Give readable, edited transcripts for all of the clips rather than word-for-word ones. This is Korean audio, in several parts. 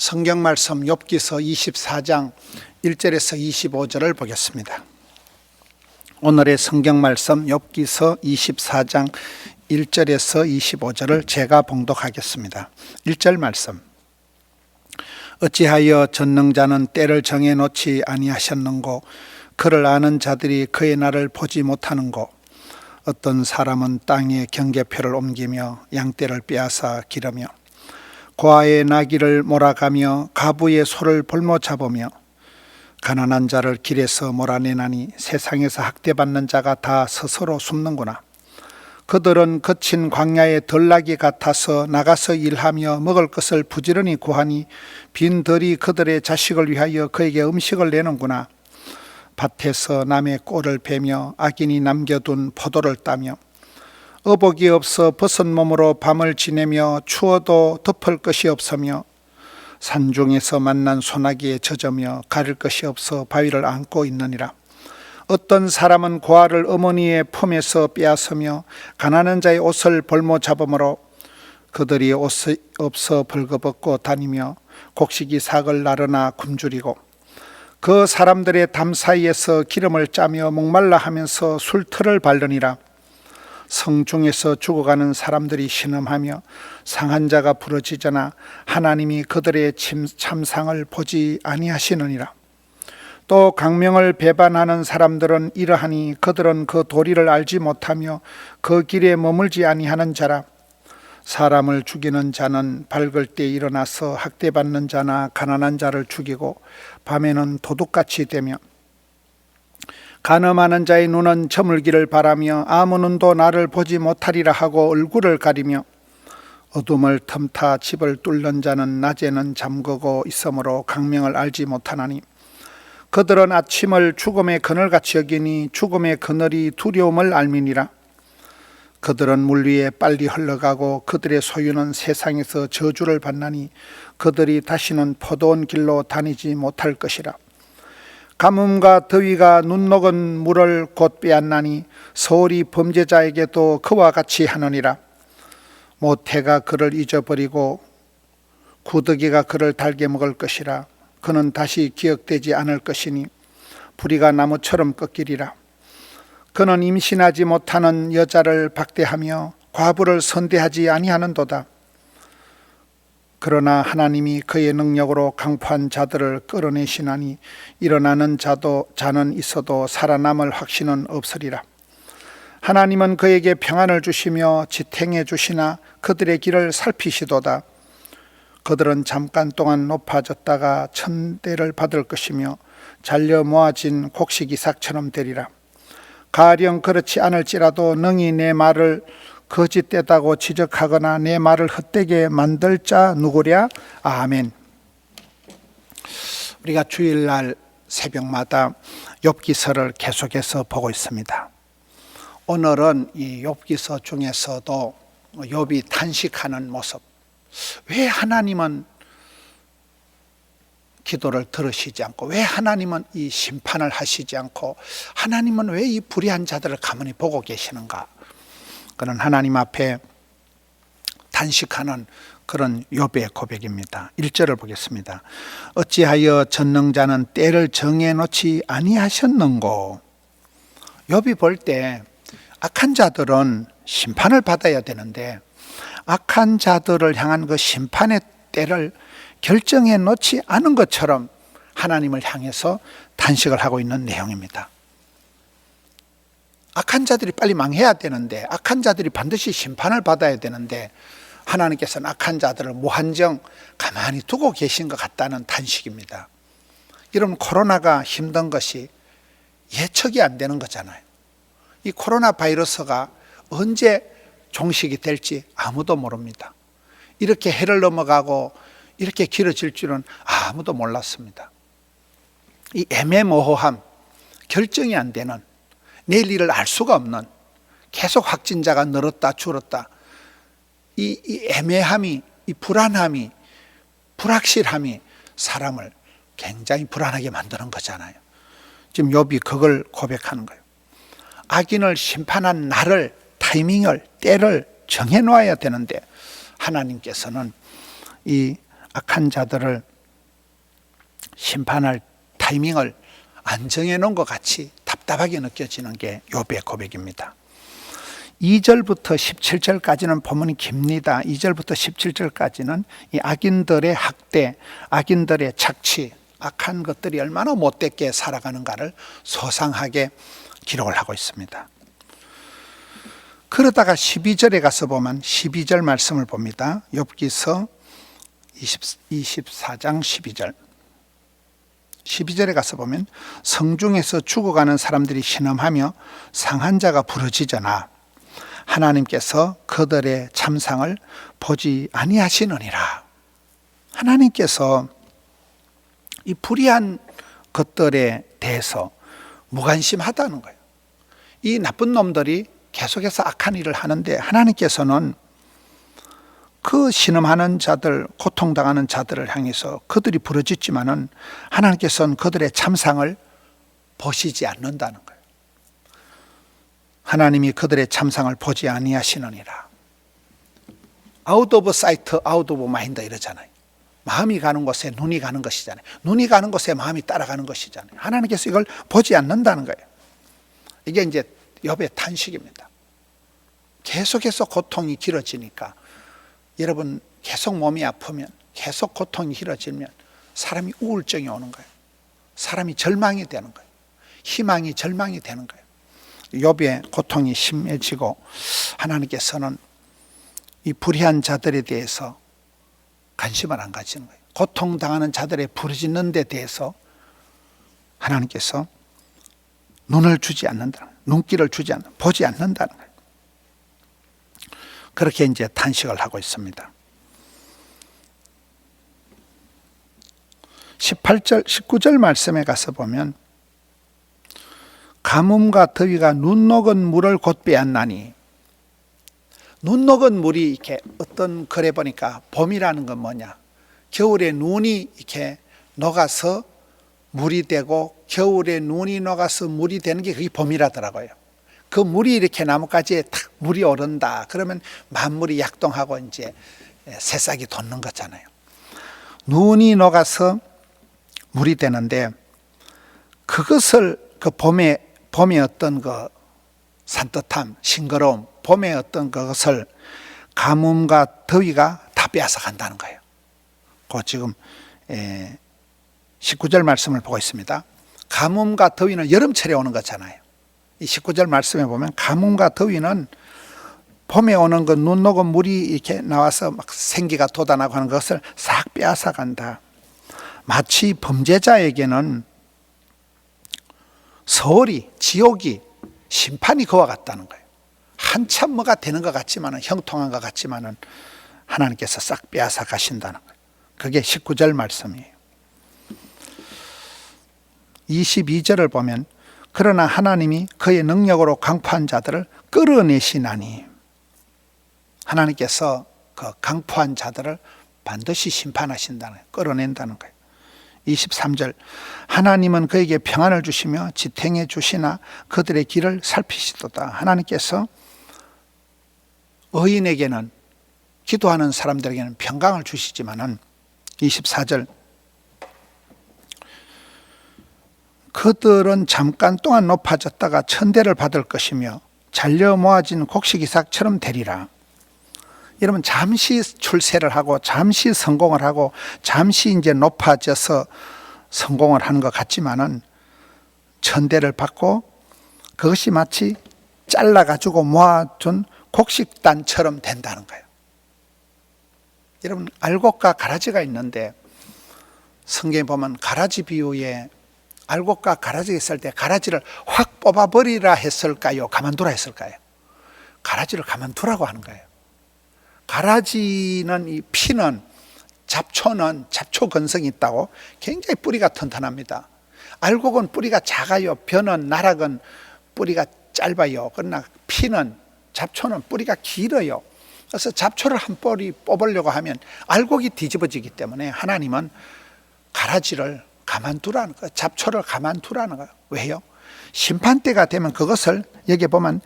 성경 말씀 욥기서 24장 1절에서 25절을 보겠습니다. 오늘의 성경 말씀 욥기서 24장 1절에서 25절을 제가 봉독하겠습니다. 1절 말씀. 어찌하여 전능자는 때를 정해놓지 아니하셨는고, 그를 아는 자들이 그의 날을 보지 못하는고. 어떤 사람은 땅에 경계표를 옮기며 양떼를 빼앗아 기르며 고아의 나귀를 몰아가며 가부의 소를 볼모 잡으며 가난한 자를 길에서 몰아내나니 세상에서 학대받는 자가 다 스스로 숨는구나. 그들은 거친 광야의 들나귀 같아서 나가서 일하며 먹을 것을 부지런히 구하니 빈 들이 그들의 자식을 위하여 그에게 음식을 내는구나. 밭에서 남의 꼴을 베며 악인이 남겨둔 포도를 따며 어복이 없어 벗은 몸으로 밤을 지내며 추워도 덮을 것이 없으며 산중에서 만난 소나기에 젖으며 가릴 것이 없어 바위를 안고 있느니라. 어떤 사람은 고아를 어머니의 품에서 빼앗으며 가난한 자의 옷을 볼모 잡음으로 그들이 옷이 없어 벌거벗고 다니며 곡식이 sak을 나르나 굶주리고 그 사람들의 담 사이에서 기름을 짜며 목말라 하면서 술틀을 밟으니라. 성중에서 죽어가는 사람들이 신음하며 상한 자가 부러지잖아 하나님이 그들의 참상을 보지 아니하시느니라. 또 강명을 배반하는 사람들은 이러하니 그들은 그 도리를 알지 못하며 그 길에 머물지 아니하는 자라. 사람을 죽이는 자는 밝을 때 일어나서 학대받는 자나 가난한 자를 죽이고 밤에는 도둑같이 되며 간음하는 자의 눈은 저물기를 바라며 아무 눈도 나를 보지 못하리라 하고 얼굴을 가리며 어둠을 틈타 집을 뚫는 자는 낮에는 잠그고 있으므로 강명을 알지 못하나니 그들은 아침을 죽음의 그늘같이 여기니 죽음의 그늘이 두려움을 알미니라. 그들은 물 위에 빨리 흘러가고 그들의 소유는 세상에서 저주를 받나니 그들이 다시는 포도원 길로 다니지 못할 것이라. 가뭄과 더위가 눈 녹은 물을 곧 빼앗나니 서울이 범죄자에게도 그와 같이 하느니라. 모태가 그를 잊어버리고 구더기가 그를 달게 먹을 것이라. 그는 다시 기억되지 않을 것이니 부리가 나무처럼 꺾이리라. 그는 임신하지 못하는 여자를 박대하며 과부를 선대하지 아니하는도다. 그러나 하나님이 그의 능력으로 강포한 자들을 끌어내시나니 일어나는 자는 있어도 살아남을 확신은 없으리라. 하나님은 그에게 평안을 주시며 지탱해 주시나 그들의 길을 살피시도다. 그들은 잠깐 동안 높아졌다가 천대를 받을 것이며 잘려 모아진 곡식 이삭처럼 되리라. 가령 그렇지 않을지라도 능히 내 말을 거짓되다고 지적하거나 내 말을 헛되게 만들 자 누구랴? 아멘. 우리가 주일날 새벽마다 욥기서를 계속해서 보고 있습니다. 오늘은 이 욥기서 중에서도 욥이 탄식하는 모습, 왜 하나님은 기도를 들으시지 않고, 왜 하나님은 이 심판을 하시지 않고, 하나님은 왜 이 불의한 자들을 가만히 보고 계시는가? 그런 하나님 앞에 단식하는 그런 욥의 고백입니다. 1절을 보겠습니다. 어찌하여 전능자는 때를 정해놓지 아니하셨는고. 욥이 볼 때 악한 자들은 심판을 받아야 되는데 악한 자들을 향한 그 심판의 때를 결정해 놓지 않은 것처럼 하나님을 향해서 단식을 하고 있는 내용입니다. 악한 자들이 빨리 망해야 되는데, 악한 자들이 반드시 심판을 받아야 되는데 하나님께서는 악한 자들을 무한정 가만히 두고 계신 것 같다는 단식입니다. 여러분, 코로나가 힘든 것이 예측이 안 되는 거잖아요. 이 코로나 바이러스가 언제 종식이 될지 아무도 모릅니다. 이렇게 해를 넘어가고 이렇게 길어질 줄은 아무도 몰랐습니다. 이 애매모호함, 결정이 안 되는, 내일 일을 알 수가 없는, 계속 확진자가 늘었다 줄었다, 이 애매함이, 이 불안함이, 불확실함이 사람을 굉장히 불안하게 만드는 거잖아요. 지금 욥이 그걸 고백하는 거예요. 악인을 심판한 날을, 타이밍을, 때를 정해놓아야 되는데 하나님께서는 이 악한 자들을 심판할 타이밍을 안 정해놓은 것 같이 답답하게 느껴지는 게 욥의 고백입니다. 2절부터 17절까지는 본문이 깁니다. 2절부터 17절까지는 이 악인들의 학대, 악인들의 착취, 악한 것들이 얼마나 못되게 살아가는가를 소상하게 기록을 하고 있습니다. 그러다가 12절에 가서 보면 12절 말씀을 봅니다. 욥기서 24장 12절. 12절에 가서 보면 성중에서 죽어가는 사람들이 신음하며 상한 자가 부르짖으나 하나님께서 그들의 참상을 보지 아니하시느니라. 하나님께서 이 불의한 것들에 대해서 무관심하다는 거예요. 이 나쁜 놈들이 계속해서 악한 일을 하는데 하나님께서는 그 신음하는 자들, 고통당하는 자들을 향해서 그들이 부르짖지만은 하나님께서는 그들의 참상을 보시지 않는다는 거예요. 하나님이 그들의 참상을 보지 아니하시느니라. 아웃 오브 사이트, 아웃 오브 마인드 이러잖아요. 마음이 가는 곳에 눈이 가는 것이잖아요. 눈이 가는 곳에 마음이 따라가는 것이잖아요. 하나님께서 이걸 보지 않는다는 거예요. 이게 이제 욥의 탄식입니다. 계속해서 고통이 길어지니까 여러분 계속 몸이 아프면 계속 고통이 길어지면 사람이 우울증이 오는 거예요. 사람이 절망이 되는 거예요. 희망이 절망이 되는 거예요. 욥의 고통이 심해지고 하나님께서는 이 불의한 자들에 대해서 관심을 안 가지는 거예요. 고통당하는 자들의 부르짖는 데 대해서 하나님께서 눈을 주지 않는다. 눈길을 주지 않는다. 보지 않는다는 거예요. 그렇게 이제 탄식을 하고 있습니다. 18절, 19절 말씀에 가서 보면 가뭄과 더위가 눈 녹은 물을 곧 빼앗나니, 눈 녹은 물이 이렇게 어떤 글에 보니까 봄이라는 건 뭐냐, 겨울에 눈이 이렇게 녹아서 물이 되고 겨울에 눈이 녹아서 물이 되는 게 그게 봄이라더라고요. 그 물이 이렇게 나뭇가지에 탁 물이 오른다 그러면 만물이 약동하고 이제 새싹이 돋는 거잖아요. 눈이 녹아서 물이 되는데 그것을 그 봄의 어떤 그 산뜻함, 싱그러움, 봄의 어떤 그것을 가뭄과 더위가 다 빼앗아 간다는 거예요. 그 지금 19절 말씀을 보고 있습니다. 가뭄과 더위는 여름철에 오는 거잖아요. 이 19절 말씀에 보면 가뭄과 더위는 봄에 오는 그 눈 녹은 물이 이렇게 나와서 막 생기가 돋아나고 하는 것을 싹 빼앗아 간다. 마치 범죄자에게는 서울이, 지옥이, 심판이 그와 같다는 거예요. 한참 뭐가 되는 것 같지만은, 형통한 것 같지만은 하나님께서 싹 빼앗아 가신다는 거예요. 그게 19절 말씀이에요. 22절을 보면 그러나 하나님이 그의 능력으로 강포한 자들을 끌어내시나니, 하나님께서 그 강포한 자들을 반드시 심판하신다는 거예요. 끌어낸다는 거예요. 23절 하나님은 그에게 평안을 주시며 지탱해 주시나 그들의 길을 살피시도다. 하나님께서 의인에게는, 기도하는 사람들에게는 평강을 주시지만은 24절 그들은 잠깐 동안 높아졌다가 천대를 받을 것이며 잘려 모아진 곡식이삭처럼 되리라. 여러분 잠시 출세를 하고 잠시 성공을 하고 잠시 이제 높아져서 성공을 하는 것 같지만은 천대를 받고 그것이 마치 잘라가지고 모아둔 곡식단처럼 된다는 거예요. 여러분 알곡과 가라지가 있는데 성경에 보면 가라지 비유에 알곡과 가라지가 있을 때 가라지를 확 뽑아버리라 했을까요? 가만두라 했을까요? 가라지를 가만두라고 하는 거예요. 가라지는, 이 피는, 잡초는 잡초 근성이 있다고 굉장히 뿌리가 튼튼합니다. 알곡은 뿌리가 작아요. 벼는, 나락은 뿌리가 짧아요. 그러나 피는, 잡초는 뿌리가 길어요. 그래서 잡초를 한 뿌리 뽑으려고 하면 알곡이 뒤집어지기 때문에 하나님은 가라지를 가만두라는 거예요. 잡초를 가만두라는 거예요. 왜요? 심판 때가 되면 그것을 여기 보면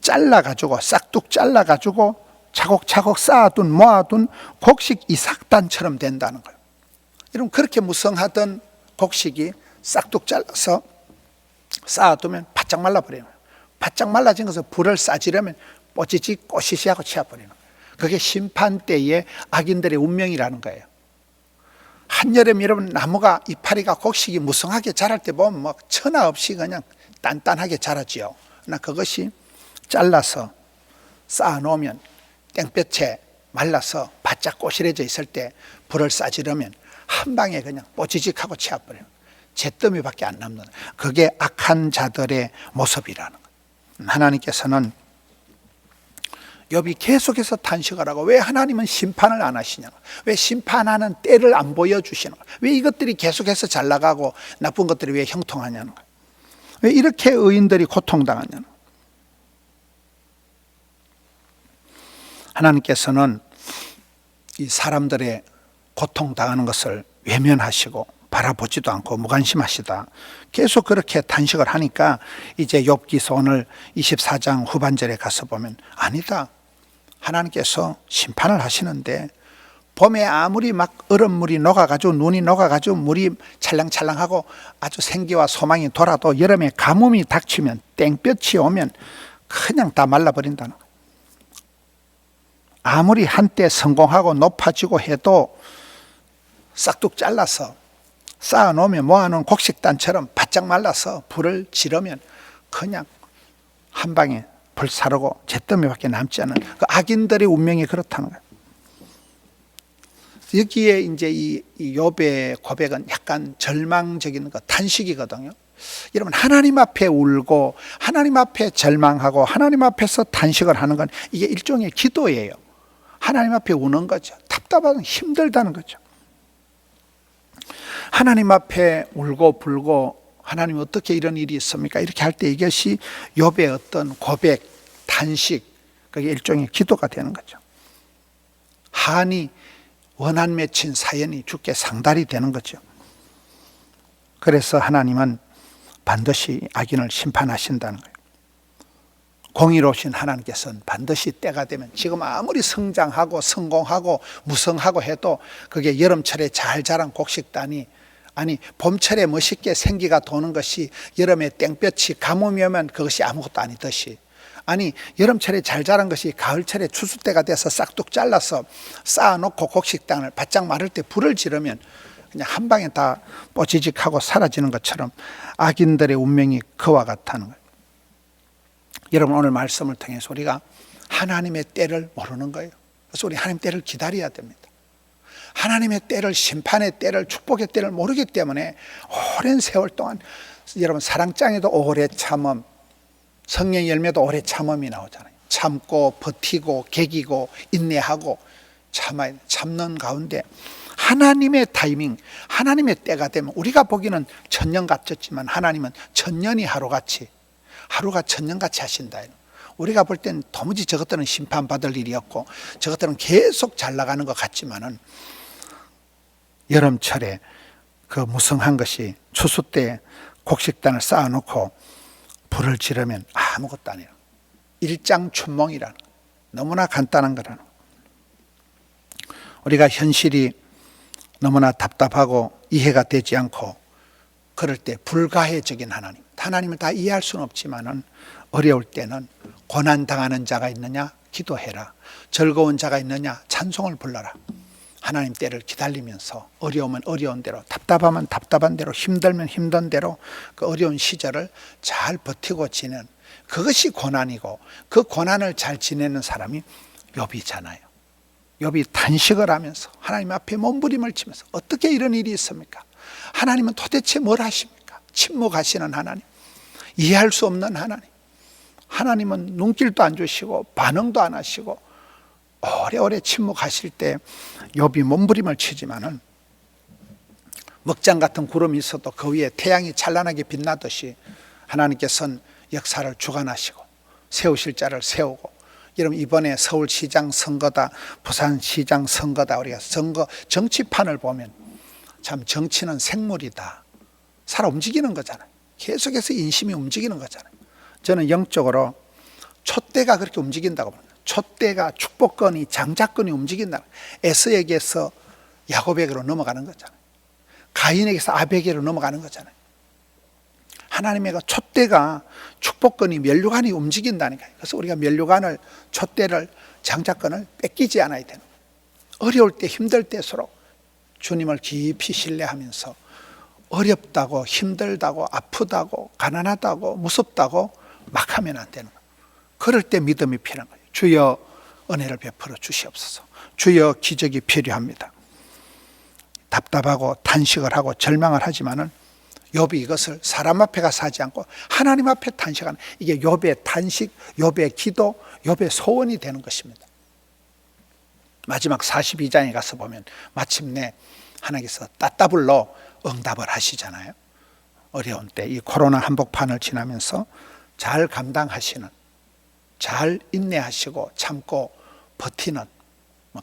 잘라가지고, 싹둑 잘라가지고 차곡차곡 쌓아둔, 모아둔 곡식 이삭단처럼 된다는 거예요. 여러분, 그렇게 무성하던 곡식이 싹둑 잘라서 쌓아두면 바짝 말라버리는 거예요. 바짝 말라진 것을 불을 싸지려면 뽀찌찌 꼬시시하고 치워버리는 거예요. 그게 심판 때의 악인들의 운명이라는 거예요. 한여름 여러분, 나무가 이파리가 곡식이 무성하게 자랄 때 보면 뭐 천하 없이 그냥 단단하게 자라지요. 그러나 그것이 잘라서 쌓아놓으면 땡볕에 말라서 바짝 꼬실해져 있을 때 불을 싸지르면 한 방에 그냥 뽀지직하고 치워버려요. 잿더미밖에 안 남는, 그게 악한 자들의 모습이라는 거예요. 하나님께서는 욥이 계속해서 탄식을 하고, 왜 하나님은 심판을 안 하시냐, 왜 심판하는 때를 안 보여주시는 거예요, 왜 이것들이 계속해서 잘 나가고 나쁜 것들이 왜 형통하냐는 거예요, 왜 이렇게 의인들이 고통당하냐는 거예요. 하나님께서는 이 사람들의 고통당하는 것을 외면하시고 바라보지도 않고 무관심하시다, 계속 그렇게 탄식을 하니까 이제 욥기서 오늘 24장 후반절에 가서 보면, 아니다, 하나님께서 심판을 하시는데 봄에 아무리 막 얼음물이 녹아가지고 눈이 녹아가지고 물이 찰랑찰랑하고 아주 생기와 소망이 돌아도 여름에 가뭄이 닥치면, 땡볕이 오면 그냥 다 말라버린다는 거예요. 아무리 한때 성공하고 높아지고 해도 싹둑 잘라서 쌓아놓으면 모아놓은 곡식단처럼 바짝 말라서 불을 지르면 그냥 한 방에 불사르고 잿더미밖에 남지 않은 그 악인들의 운명이 그렇다는 거예요. 여기에 이제 이 욥의 고백은 약간 절망적인 거, 탄식이거든요. 여러분, 하나님 앞에 울고 하나님 앞에 절망하고 하나님 앞에서 탄식을 하는 건 이게 일종의 기도예요. 하나님 앞에 우는 거죠. 답답하고 힘들다는 거죠. 하나님 앞에 울고 불고, 하나님 어떻게 이런 일이 있습니까? 이렇게 할 때 이것이 욥의 어떤 고백, 탄식, 그게 일종의 기도가 되는 거죠. 한이 원한 맺힌 사연이 주께 상달이 되는 거죠. 그래서 하나님은 반드시 악인을 심판하신다는 거예요. 공의로우신 하나님께서는 반드시 때가 되면, 지금 아무리 성장하고 성공하고 무성하고 해도 그게 여름철에 잘 자란 곡식단이, 아니 봄철에 멋있게 생기가 도는 것이 여름에 땡볕이 가뭄이 오면 그것이 아무것도 아니듯이, 아니 여름철에 잘 자란 것이 가을철에 추수 때가 돼서 싹둑 잘라서 쌓아놓고 곡식단을 바짝 마를 때 불을 지르면 그냥 한 방에 다 뽀지직하고 사라지는 것처럼 악인들의 운명이 그와 같다는 거예요. 여러분, 오늘 말씀을 통해서 우리가 하나님의 때를 모르는 거예요. 그래서 우리 하나님 때를 기다려야 됩니다. 하나님의 때를, 심판의 때를, 축복의 때를 모르기 때문에 오랜 세월 동안, 여러분 사랑장에도 오래 참음, 성령의 열매도 오래 참음이 나오잖아요. 참고 버티고 개기고 인내하고 참는 가운데 하나님의 타이밍, 하나님의 때가 되면 우리가 보기는 천년 같았지만 하나님은 천년이 하루같이, 하루가 천년같이 하신다. 우리가 볼 땐 도무지 저것들은 심판받을 일이었고 저것들은 계속 잘 나가는 것 같지만은, 여름철에 그 무성한 것이 추수 때 곡식단을 쌓아놓고 불을 지르면 아무것도 아니에요. 일장춘몽이라는, 너무나 간단한 거라는. 우리가 현실이 너무나 답답하고 이해가 되지 않고 그럴 때 불가해적인 하나님, 하나님을 다 이해할 수는 없지만은 어려울 때는 고난당하는 자가 있느냐 기도해라, 즐거운 자가 있느냐 찬송을 불러라. 하나님 때를 기다리면서 어려우면 어려운 대로, 답답하면 답답한 대로, 힘들면 힘든 대로 그 어려운 시절을 잘 버티고 지내는, 그것이 고난이고, 그 고난을 잘 지내는 사람이 욥이잖아요. 욥이 탄식을 하면서 하나님 앞에 몸부림을 치면서, 어떻게 이런 일이 있습니까? 하나님은 도대체 뭘 하십니까? 침묵하시는 하나님, 이해할 수 없는 하나님, 하나님은 눈길도 안 주시고 반응도 안 하시고 오래오래 침묵하실 때 욥이 몸부림을 치지만은, 먹장 같은 구름이 있어도 그 위에 태양이 찬란하게 빛나듯이 하나님께서는 역사를 주관하시고 세우실 자를 세우고, 여러분 이번에 서울시장 선거다, 부산시장 선거다, 우리가 선거 정치판을 보면 참 정치는 생물이다, 살아 움직이는 거잖아요. 계속해서 인심이 움직이는 거잖아요. 저는 영적으로 촛대가 그렇게 움직인다고 봅니다. 촛대가, 축복권이, 장자권이 움직인다. 에서에게서 야곱에게로 넘어가는 거잖아요. 가인에게서 아벨에게로 넘어가는 거잖아요. 하나님의 그 촛대가 축복권이 면류관이 움직인다니까요. 그래서 우리가 면류관을 촛대를 장자권을 뺏기지 않아야 되는 거예요. 어려울 때 힘들 때일수록 주님을 깊이 신뢰하면서 어렵다고 힘들다고 아프다고 가난하다고 무섭다고 막 하면 안 되는 거예요. 그럴 때 믿음이 필요한 거예요. 주여 은혜를 베풀어 주시옵소서. 주여 기적이 필요합니다. 답답하고 탄식을 하고 절망을 하지만은 욥이 이것을 사람 앞에 가서 하지 않고 하나님 앞에 탄식하는, 이게 욥의 탄식, 욥의 기도, 욥의 소원이 되는 것입니다. 마지막 42장에 가서 보면 마침내 하나님께서 따따블로 응답을 하시잖아요. 어려운 때 이 코로나 한복판을 지나면서 잘 감당하시는, 잘 인내하시고 참고 버티는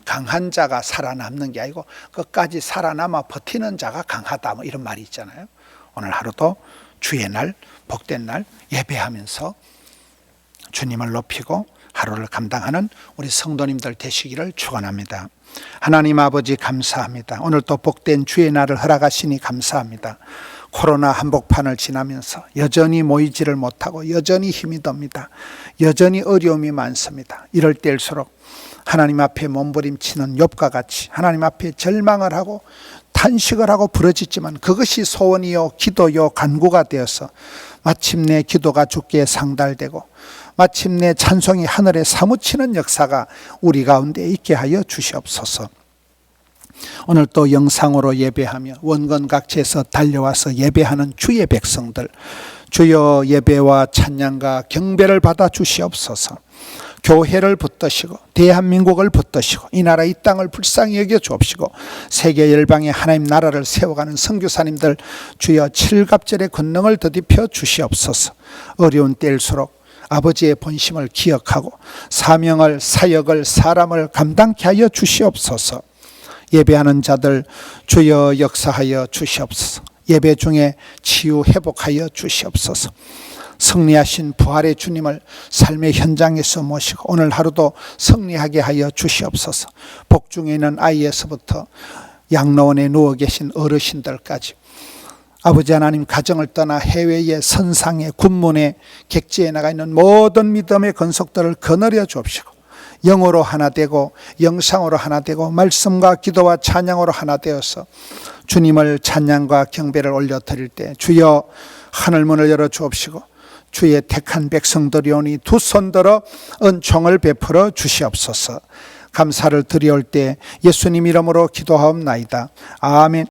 강한 자가 살아남는 게 아니고 끝까지 살아남아 버티는 자가 강하다, 이런 말이 있잖아요. 오늘 하루도 주의 날, 복된 날 예배하면서 주님을 높이고 하루를 감당하는 우리 성도님들 되시기를 축원합니다. 하나님 아버지 감사합니다. 오늘 또 복된 주의 날을 허락하시니 감사합니다. 코로나 한복판을 지나면서 여전히 모이지를 못하고 여전히 힘이 듭니다. 여전히 어려움이 많습니다. 이럴 때일수록 하나님 앞에 몸부림치는 욥과 같이 하나님 앞에 절망을 하고 탄식을 하고 부르짖지만 그것이 소원이요 기도요 간구가 되어서 마침내 기도가 주께 상달되고 마침내 찬송이 하늘에 사무치는 역사가 우리 가운데 있게 하여 주시옵소서. 오늘 또 영상으로 예배하며 원건 각지에서 달려와서 예배하는 주의 백성들, 주여 예배와 찬양과 경배를 받아 주시옵소서. 교회를 붙드시고 대한민국을 붙드시고 이 나라 이 땅을 불쌍히 여겨 주옵시고 세계 열방에 하나님 나라를 세워가는 선교사님들 주여 칠갑절의 권능을 더딥혀 주시옵소서. 어려운 때일수록 아버지의 본심을 기억하고 사명을, 사역을, 사람을 감당케 하여 주시옵소서. 예배하는 자들 주여 역사하여 주시옵소서. 예배 중에 치유 회복하여 주시옵소서. 승리하신 부활의 주님을 삶의 현장에서 모시고 오늘 하루도 승리하게 하여 주시옵소서. 복중에 있는 아이에서부터 양로원에 누워 계신 어르신들까지 아버지 하나님 가정을 떠나 해외의 선상에 군문에 객지에 나가 있는 모든 믿음의 건속들을 거느려 주옵시고 영으로 하나 되고 영상으로 하나 되고 말씀과 기도와 찬양으로 하나 되어서 주님을 찬양과 경배를 올려드릴 때 주여 하늘문을 열어 주옵시고 주의 택한 백성들이 오니 두 손 들어 은총을 베풀어 주시옵소서. 감사를 드려올 때 예수님 이름으로 기도하옵나이다. 아멘.